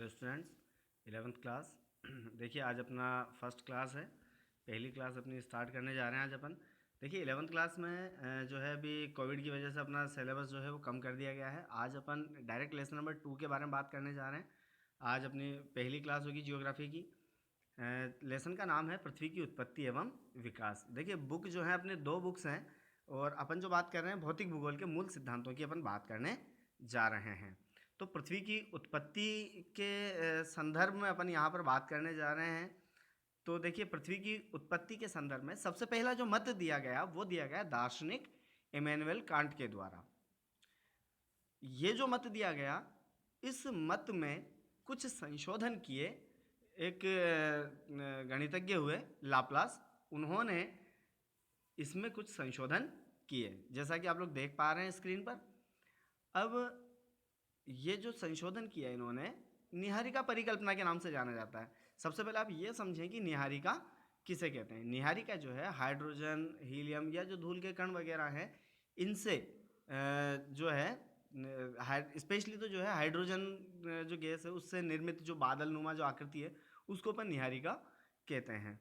Hello students, 11th class. देखिए आज अपना फर्स्ट क्लास है, पहली क्लास अपनी स्टार्ट करने जा रहे हैं आज अपन। देखिए 11th क्लास में जो है अभी कोविड की वजह से अपना सिलेबस जो है वो कम कर दिया गया है। आज अपन डायरेक्ट लेसन नंबर 2 के बारे में बात करने जा रहे हैं। आज अपनी पहली क्लास होगी जियोग्राफी की। लेसन का नाम है पृथ्वी की उत्पत्ति एवं विकास। देखिए बुक जो है अपने 2 बुक्स हैं और अपन जो बात कर रहे हैं भौतिक भूगोल के मूल सिद्धांतों की अपन बात करने जा रहे हैं। तो पृथ्वी की उत्पत्ति के संदर्भ में अपन यहाँ पर बात करने जा रहे हैं। तो देखिए पृथ्वी की उत्पत्ति के संदर्भ में सबसे पहला जो मत दिया गया वो दिया गया दार्शनिक इमैनुअल कांट के द्वारा। ये जो मत दिया गया, इस मत में कुछ संशोधन किए एक गणितज्ञ हुए लाप्लास, उन्होंने इसमें कुछ संशोधन किए जैसा कि आप लोग देख पा रहे हैं स्क्रीन पर। अब ये जो संशोधन किया इन्होंने निहारिका परिकल्पना के नाम से जाना जाता है। सबसे पहले आप ये समझें कि निहारिका किसे कहते हैं। निहारिका जो है हाइड्रोजन, हीलियम या जो धूल के कण वगैरह हैं, इनसे जो है स्पेशली तो जो है हाइड्रोजन जो गैस है उससे निर्मित जो बादल नुमा जो आकृति है उसको अपन निहारिका कहते हैं।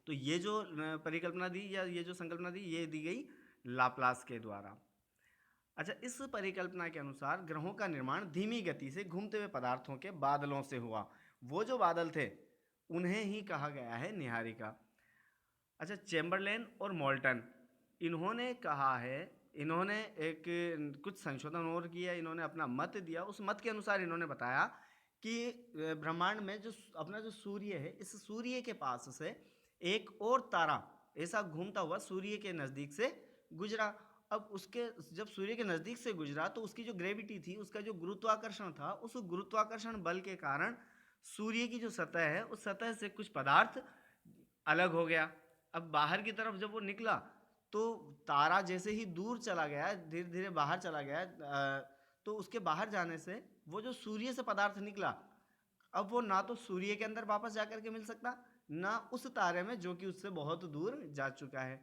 तो ये जो परिकल्पना दी या ये जो संकल्पना दी ये दी गई लाप्लास के द्वारा। अच्छा, इस परिकल्पना के अनुसार ग्रहों का निर्माण धीमी गति से घूमते हुए पदार्थों के बादलों से हुआ। वो जो बादल थे उन्हें ही कहा गया है निहारिका। अच्छा, चैम्बरलेन और मोल्टन इन्होंने कहा है, इन्होंने एक कुछ संशोधन और किया, इन्होंने अपना मत दिया। उस मत के अनुसार इन्होंने बताया कि ब्रह्मांड में जो अपना जो सूर्य है, इस सूर्य के पास से एक और तारा ऐसा घूमता हुआ सूर्य के नज़दीक से गुजरा। अब उसके जब सूर्य के नज़दीक से गुजरा तो उसकी जो ग्रेविटी थी, उसका जो गुरुत्वाकर्षण था, उस गुरुत्वाकर्षण बल के कारण सूर्य की जो सतह है उस सतह से कुछ पदार्थ अलग हो गया। अब बाहर की तरफ जब वो निकला तो तारा जैसे ही दूर चला गया, धीरे धीरे बाहर चला गया, तो उसके बाहर जाने से वो जो सूर्य से पदार्थ निकला, अब वो ना तो सूर्य के अंदर वापस जाकर के मिल सकता, ना उस तारे में जो कि उससे बहुत दूर जा चुका है।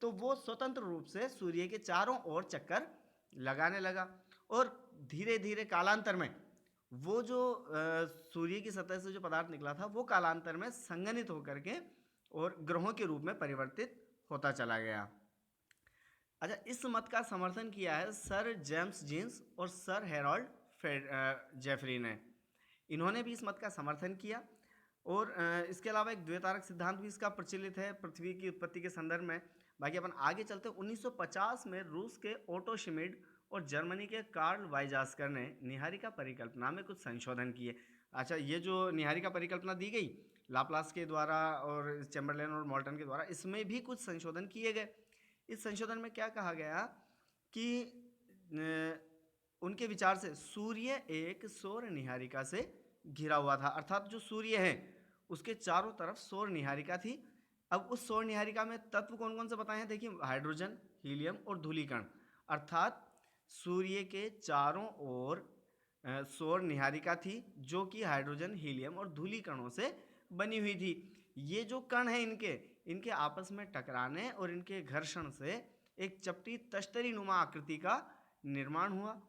तो वो स्वतंत्र रूप से सूर्य के चारों ओर चक्कर लगाने लगा और धीरे धीरे कालांतर में वो जो सूर्य की सतह से जो पदार्थ निकला था वो कालांतर में संघनित होकर के और ग्रहों के रूप में परिवर्तित होता चला गया। अच्छा, इस मत का समर्थन किया है सर जेम्स जीन्स और सर हेरोल्ड जेफरी ने। इन्होंने भी इस मत का समर्थन किया और इसके अलावा एक द्वैतारक सिद्धांत भी इसका प्रचलित है पृथ्वी की उत्पत्ति के संदर्भ में। बाकी अपन आगे चलते 1950 में रूस के ओटो शिमिड और जर्मनी के कार्ल वाइजास्कर ने निहारिका परिकल्पना में कुछ संशोधन किए। अच्छा, ये जो निहारिका परिकल्पना दी गई लाप्लास के द्वारा और चैम्बरलेन और मोल्टन के द्वारा, इसमें भी कुछ संशोधन किए गए। इस संशोधन में क्या कहा गया कि उनके विचार से सूर्य एक सौर निहारिका से घिरा हुआ था, अर्थात जो सूर्य है उसके चारों तरफ सौर निहारिका थी। अब उस सौर निहारिका में तत्व कौन कौन से बताए हैं, देखिए हाइड्रोजन, हीलियम और धूलिकण, अर्थात सूर्य के चारों ओर सौर निहारिका थी जो कि हाइड्रोजन, हीलियम और धूलिकणों से बनी हुई थी। ये जो कण हैं इनके आपस में टकराने और इनके घर्षण से एक चपटी तश्तरी नुमा आकृति का निर्माण हुआ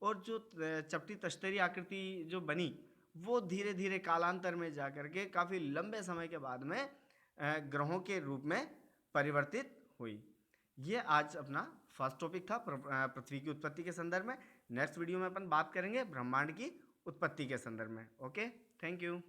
और जो चपटी तश्तरी आकृति जो बनी वो धीरे धीरे कालांतर में जाकर के काफ़ी लंबे समय के बाद में ग्रहों के रूप में परिवर्तित हुई। ये आज अपना फर्स्ट टॉपिक था पृथ्वी की उत्पत्ति के संदर्भ में। नेक्स्ट वीडियो में अपन बात करेंगे ब्रह्मांड की उत्पत्ति के संदर्भ में। Okay, thank you.